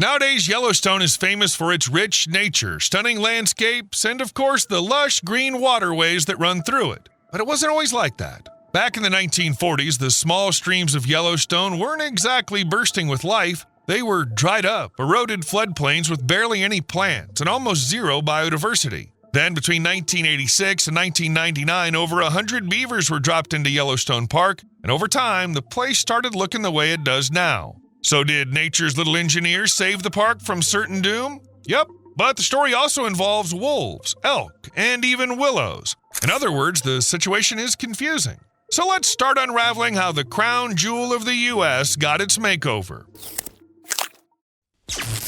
Nowadays, Yellowstone is famous for its rich nature, stunning landscapes, and of course the lush green waterways that run through it. But it wasn't always like that. Back in the 1940s, the small streams of Yellowstone weren't exactly bursting with life. They were dried up, eroded floodplains with barely any plants and almost zero biodiversity. Then, between 1986 and 1999, over 100 beavers were dropped into Yellowstone Park, and over time, the place started looking the way it does now. So did nature's little engineers save the park from certain doom? Yep, but the story also involves wolves, elk, and even willows. In other words, the situation is confusing. So let's start unraveling how the crown jewel of the U.S. got its makeover.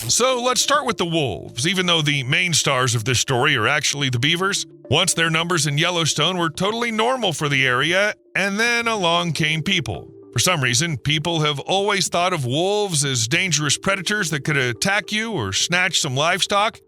So let's start with the wolves, even though the main stars of this story are actually the beavers. Once their numbers in Yellowstone were totally normal for the area, and then along came people. For some reason, people have always thought of wolves as dangerous predators that could attack you or snatch some livestock.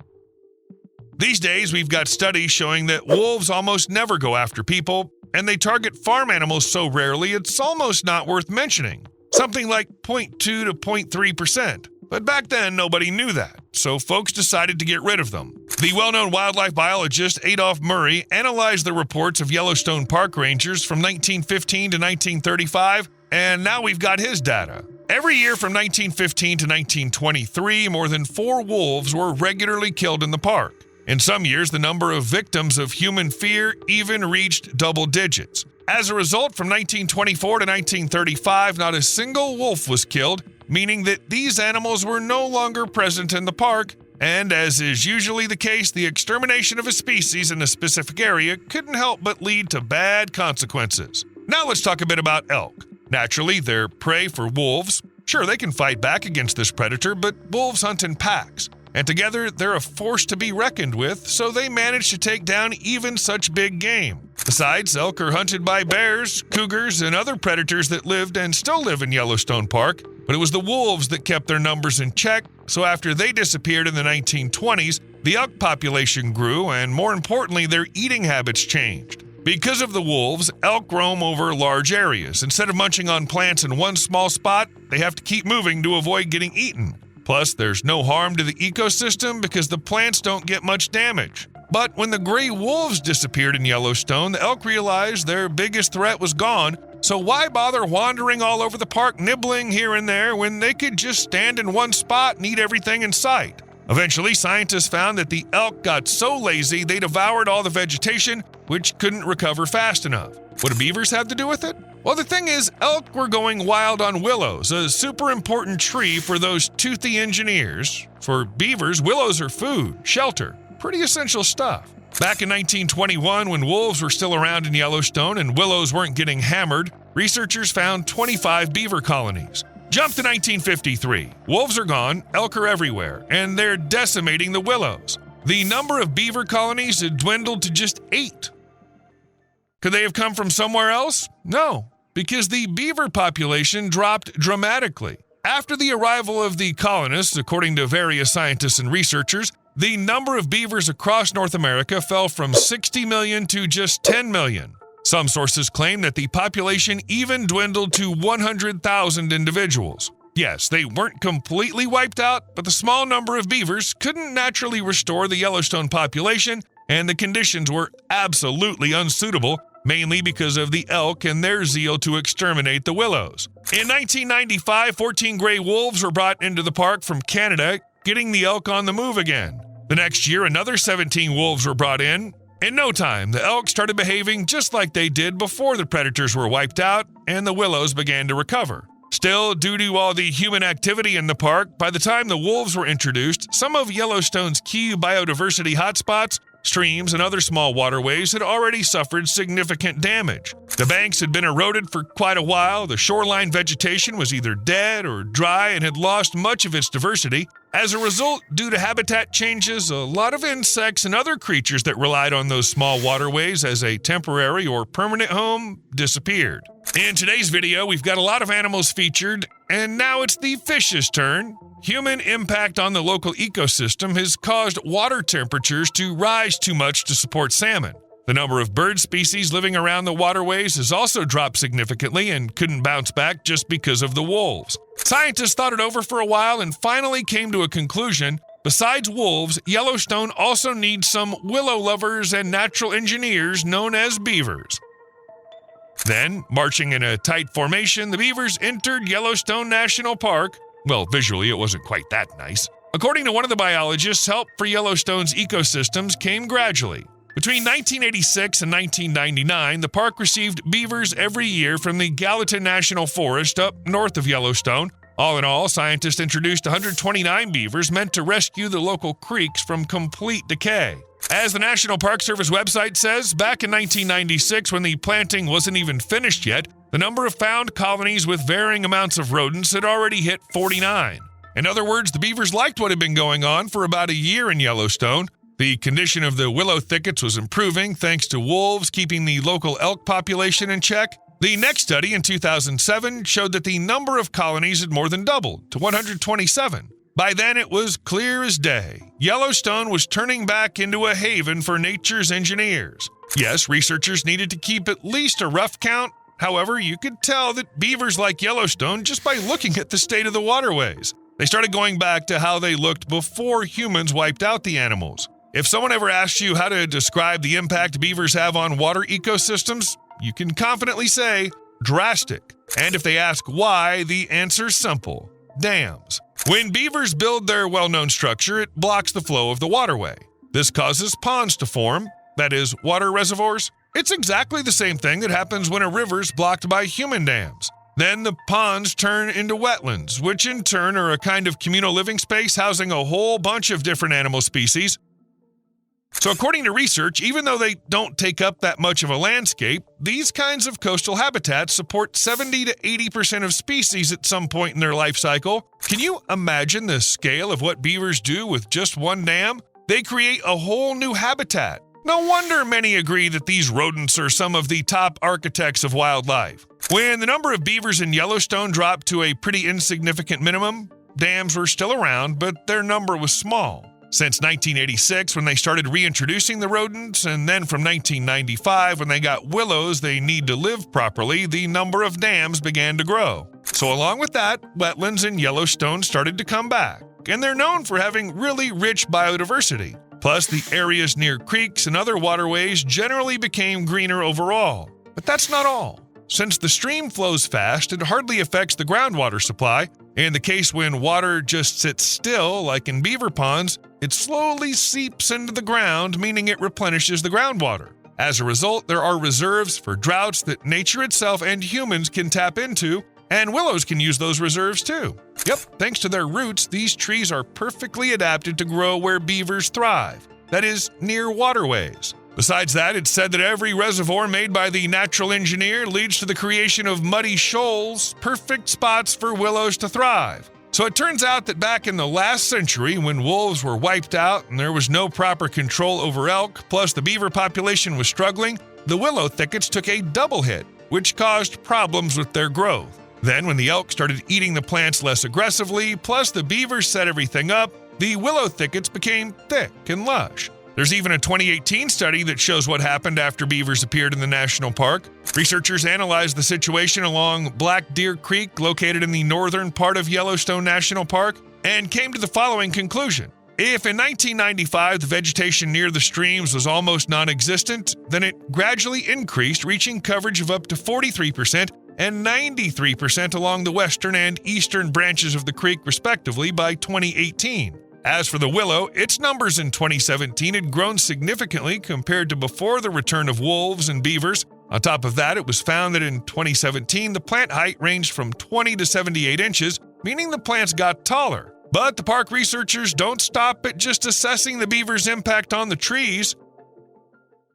These days, we've got studies showing that wolves almost never go after people, and they target farm animals so rarely it's almost not worth mentioning. Something like 0.2 to 0.3%. But back then, nobody knew that, so folks decided to get rid of them. The well-known wildlife biologist Adolph Murray analyzed the reports of Yellowstone park rangers from 1915 to 1935, and now we've got his data. Every year from 1915 to 1923, more than 4 wolves were regularly killed in the park. In some years, the number of victims of human fear even reached double digits. As a result, from 1924 to 1935, not a single wolf was killed, meaning that these animals were no longer present in the park, and as is usually the case, the extermination of a species in a specific area couldn't help but lead to bad consequences. Now let's talk a bit about elk. Naturally, they're prey for wolves. Sure, they can fight back against this predator, but wolves hunt in packs, and together they're a force to be reckoned with, so they manage to take down even such big game. Besides, elk are hunted by bears, cougars, and other predators that lived and still live in Yellowstone Park, but it was the wolves that kept their numbers in check, so after they disappeared in the 1920s, the elk population grew, and more importantly, their eating habits changed. Because of the wolves, elk roam over large areas. Instead of munching on plants in one small spot, they have to keep moving to avoid getting eaten. Plus, there's no harm to the ecosystem because the plants don't get much damage. But when the gray wolves disappeared in Yellowstone, the elk realized their biggest threat was gone, so why bother wandering all over the park nibbling here and there when they could just stand in one spot and eat everything in sight? Eventually, scientists found that the elk got so lazy they devoured all the vegetation, which couldn't recover fast enough. What do beavers have to do with it? Well, the thing is, elk were going wild on willows, a super important tree for those toothy engineers. For beavers, willows are food, shelter, pretty essential stuff. Back in 1921, when wolves were still around in Yellowstone and willows weren't getting hammered, researchers found 25 beaver colonies. Jump to 1953. Wolves are gone, elk are everywhere, and they're decimating the willows. The number of beaver colonies had dwindled to just 8. Could they have come from somewhere else? No, because the beaver population dropped dramatically. After the arrival of the colonists, according to various scientists and researchers, the number of beavers across North America fell from 60 million to just 10 million. Some sources claim that the population even dwindled to 100,000 individuals. Yes, they weren't completely wiped out, but the small number of beavers couldn't naturally restore the Yellowstone population, and the conditions were absolutely unsuitable, mainly because of the elk and their zeal to exterminate the willows. In 1995, 14 gray wolves were brought into the park from Canada, getting the elk on the move again. The next year, another 17 wolves were brought in. In no time, the elk started behaving just like they did before the predators were wiped out, and the willows began to recover. Still, due to all the human activity in the park, by the time the wolves were introduced, some of Yellowstone's key biodiversity hotspots, streams, and other small waterways had already suffered significant damage. The banks had been eroded for quite a while, the shoreline vegetation was either dead or dry and had lost much of its diversity. As a result, due to habitat changes, a lot of insects and other creatures that relied on those small waterways as a temporary or permanent home disappeared. In today's video, we've got a lot of animals featured, and now it's the fish's turn. Human impact on the local ecosystem has caused water temperatures to rise too much to support salmon. The number of bird species living around the waterways has also dropped significantly and couldn't bounce back just because of the wolves. Scientists thought it over for a while and finally came to a conclusion. Besides wolves, Yellowstone also needs some willow lovers and natural engineers known as beavers. Then, marching in a tight formation, the beavers entered Yellowstone National Park. Well, visually, it wasn't quite that nice. According to one of the biologists, help for Yellowstone's ecosystems came gradually. Between 1986 and 1999, the park received beavers every year from the Gallatin National Forest up north of Yellowstone. All in all, scientists introduced 129 beavers meant to rescue the local creeks from complete decay. As the National Park Service website says, back in 1996, when the planting wasn't even finished yet, the number of found colonies with varying amounts of rodents had already hit 49. In other words, the beavers liked what had been going on for about a year in Yellowstone. The condition of the willow thickets was improving thanks to wolves keeping the local elk population in check. The next study in 2007 showed that the number of colonies had more than doubled to 127. By then, it was clear as day. Yellowstone was turning back into a haven for nature's engineers. Yes, researchers needed to keep at least a rough count. However, you could tell that beavers like Yellowstone just by looking at the state of the waterways. They started going back to how they looked before humans wiped out the animals. If someone ever asks you how to describe the impact beavers have on water ecosystems, you can confidently say, drastic. And if they ask why, the answer's simple: dams. When beavers build their well-known structure, it blocks the flow of the waterway. This causes ponds to form, that is, water reservoirs. It's exactly the same thing that happens when a river's blocked by human dams. Then the ponds turn into wetlands, which in turn are a kind of communal living space housing a whole bunch of different animal species. So according to research, even though they don't take up that much of a landscape, these kinds of coastal habitats support 70 to 80% of species at some point in their life cycle. Can you imagine the scale of what beavers do with just one dam? They create a whole new habitat. No wonder many agree that these rodents are some of the top architects of wildlife. When the number of beavers in Yellowstone dropped to a pretty insignificant minimum, dams were still around, but their number was small. Since 1986, when they started reintroducing the rodents, and then from 1995, when they got willows they need to live properly, the number of dams began to grow. So along with that, wetlands in Yellowstone started to come back, and they're known for having really rich biodiversity. Plus, the areas near creeks and other waterways generally became greener overall. But that's not all. Since the stream flows fast, it hardly affects the groundwater supply. In the case when water just sits still, like in beaver ponds, it slowly seeps into the ground, meaning it replenishes the groundwater. As a result, there are reserves for droughts that nature itself and humans can tap into, and willows can use those reserves too. Yep, thanks to their roots, these trees are perfectly adapted to grow where beavers thrive, that is, near waterways. Besides that, it's said that every reservoir made by the natural engineer leads to the creation of muddy shoals, perfect spots for willows to thrive. So it turns out that back in the last century, when wolves were wiped out and there was no proper control over elk, plus the beaver population was struggling, the willow thickets took a double hit, which caused problems with their growth. Then when the elk started eating the plants less aggressively, plus the beavers set everything up, the willow thickets became thick and lush. There's even a 2018 study that shows what happened after beavers appeared in the national park. Researchers analyzed the situation along Black Deer Creek, located in the northern part of Yellowstone National Park, and came to the following conclusion. If in 1995 the vegetation near the streams was almost non-existent, then it gradually increased, reaching coverage of up to 43% and 93% along the western and eastern branches of the creek, respectively, by 2018. As for the willow, its numbers in 2017 had grown significantly compared to before the return of wolves and beavers. On top of that, it was found that in 2017, the plant height ranged from 20 to 78 inches, meaning the plants got taller. But the park researchers don't stop at just assessing the beaver's impact on the trees.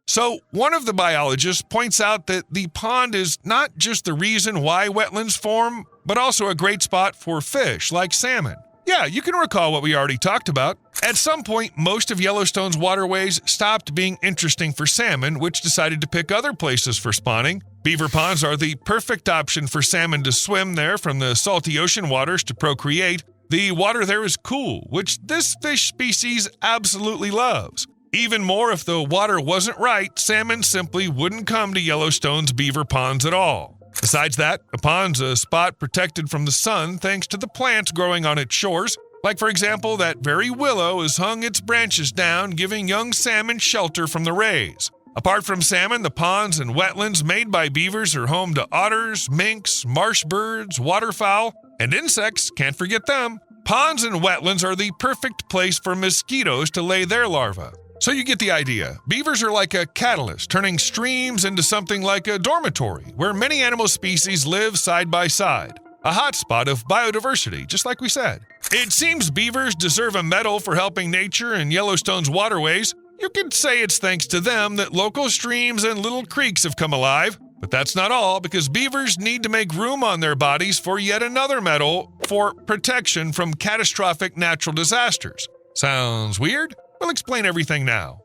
So, one of the biologists points out that the pond is not just the reason why wetlands form, but also a great spot for fish like salmon. Yeah, you can recall what we already talked about. At some point, most of Yellowstone's waterways stopped being interesting for salmon, which decided to pick other places for spawning. Beaver ponds are the perfect option for salmon to swim there from the salty ocean waters to procreate. The water there is cool, which this fish species absolutely loves. Even more, if the water wasn't right, salmon simply wouldn't come to Yellowstone's beaver ponds at all. Besides that, a pond's a spot protected from the sun thanks to the plants growing on its shores. Like, for example, that very willow has hung its branches down, giving young salmon shelter from the rays. Apart from salmon, the ponds and wetlands made by beavers are home to otters, minks, marsh birds, waterfowl, and insects, can't forget them. Ponds and wetlands are the perfect place for mosquitoes to lay their larvae. So you get the idea. Beavers are like a catalyst, turning streams into something like a dormitory, where many animal species live side by side. A hotspot of biodiversity, just like we said. It seems beavers deserve a medal for helping nature and Yellowstone's waterways. You could say it's thanks to them that local streams and little creeks have come alive. But that's not all, because beavers need to make room on their bodies for yet another medal for protection from catastrophic natural disasters. Sounds weird? We'll explain everything now.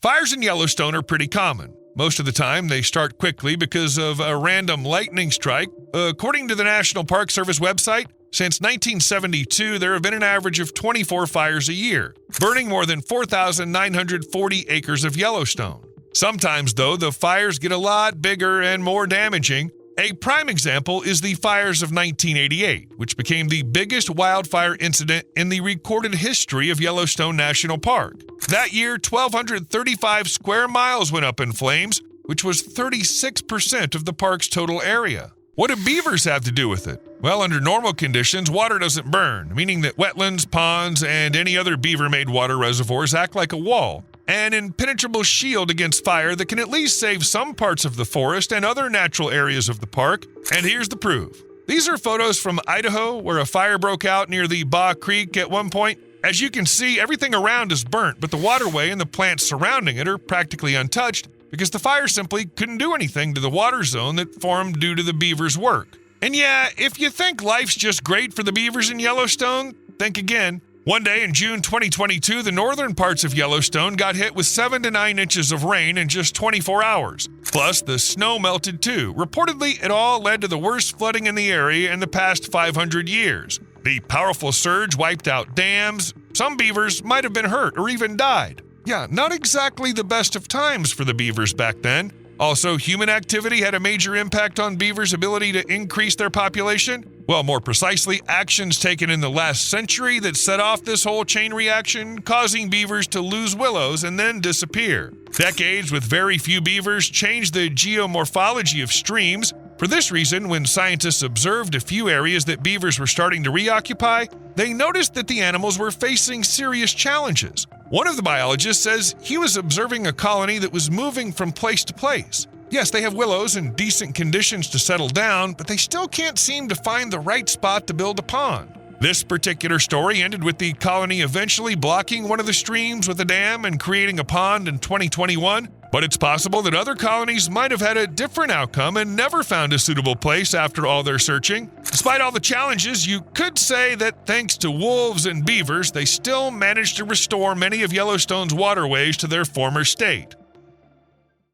Fires in Yellowstone are pretty common. Most of the time, they start quickly because of a random lightning strike. According to the National Park Service website, since 1972, there have been an average of 24 fires a year, burning more than 4,940 acres of Yellowstone. Sometimes, though, the fires get a lot bigger and more damaging. A prime example is the fires of 1988, which became the biggest wildfire incident in the recorded history of Yellowstone National Park. That year, 1,235 square miles went up in flames, which was 36% of the park's total area. What do beavers have to do with it? Well, under normal conditions, water doesn't burn, meaning that wetlands, ponds, and any other beaver-made water reservoirs act like a wall, an impenetrable shield against fire that can at least save some parts of the forest and other natural areas of the park. And here's the proof. These are photos from Idaho, where a fire broke out near the Baugh Creek at one point. As you can see, everything around is burnt, but the waterway and the plants surrounding it are practically untouched because the fire simply couldn't do anything to the water zone that formed due to the beavers' work. And yeah, if you think life's just great for the beavers in Yellowstone, think again. One day in June 2022, the northern parts of Yellowstone got hit with 7 to 9 inches of rain in just 24 hours. Plus, the snow melted too. Reportedly, it all led to the worst flooding in the area in the past 500 years. The powerful surge wiped out dams. Some beavers might have been hurt or even died. Yeah, not exactly the best of times for the beavers back then. Also, human activity had a major impact on beavers' ability to increase their population. Well, more precisely, actions taken in the last century that set off this whole chain reaction, causing beavers to lose willows and then disappear. Decades with very few beavers changed the geomorphology of streams. For this reason, when scientists observed a few areas that beavers were starting to reoccupy, they noticed that the animals were facing serious challenges. One of the biologists says he was observing a colony that was moving from place to place. Yes, they have willows and decent conditions to settle down, but they still can't seem to find the right spot to build a pond. This particular story ended with the colony eventually blocking one of the streams with a dam and creating a pond in 2021, but it's possible that other colonies might have had a different outcome and never found a suitable place after all their searching. Despite all the challenges, you could say that thanks to wolves and beavers, they still managed to restore many of Yellowstone's waterways to their former state.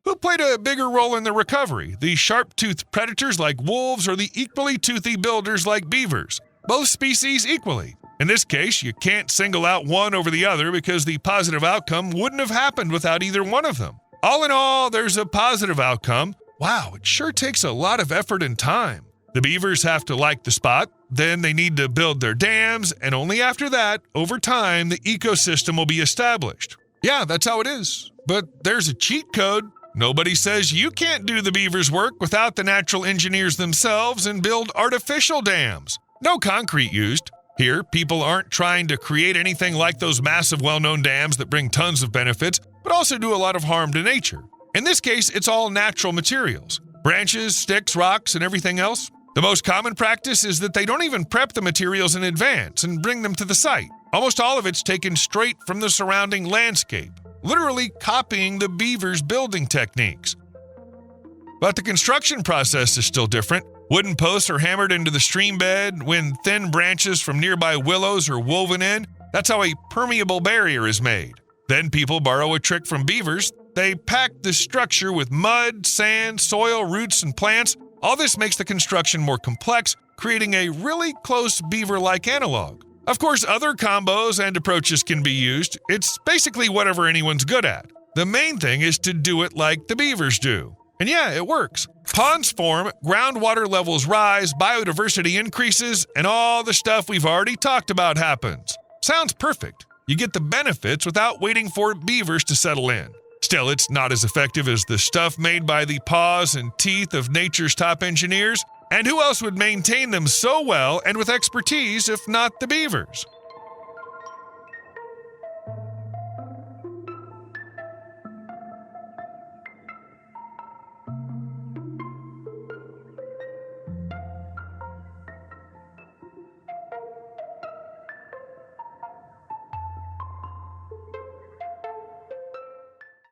Who played a bigger role in the recovery, the sharp-toothed predators like wolves or the equally toothy builders like beavers? Both species equally. In this case, you can't single out one over the other because the positive outcome wouldn't have happened without either one of them. All in all, there's a positive outcome. Wow, it sure takes a lot of effort and time. The beavers have to like the spot, then they need to build their dams, and only after that, over time, the ecosystem will be established. Yeah, that's how it is. But there's a cheat code. Nobody says you can't do the beavers' work without the natural engineers themselves and build artificial dams. No concrete used. Here, people aren't trying to create anything like those massive well-known dams that bring tons of benefits, but also do a lot of harm to nature. In this case, it's all natural materials. Branches, sticks, rocks, and everything else. The most common practice is that they don't even prep the materials in advance and bring them to the site. Almost all of it's taken straight from the surrounding landscape, literally copying the beavers' building techniques. But the construction process is still different. Wooden posts are hammered into the stream bed when thin branches from nearby willows are woven in. That's how a permeable barrier is made. Then people borrow a trick from beavers. They pack the structure with mud, sand, soil, roots, and plants. All this makes the construction more complex, creating a really close beaver-like analog. Of course, other combos and approaches can be used. It's basically whatever anyone's good at. The main thing is to do it like the beavers do. And yeah, it works. Ponds form, groundwater levels rise, biodiversity increases, and all the stuff we've already talked about happens. Sounds perfect. You get the benefits without waiting for beavers to settle in. Still, it's not as effective as the stuff made by the paws and teeth of nature's top engineers. And who else would maintain them so well and with expertise if not the beavers?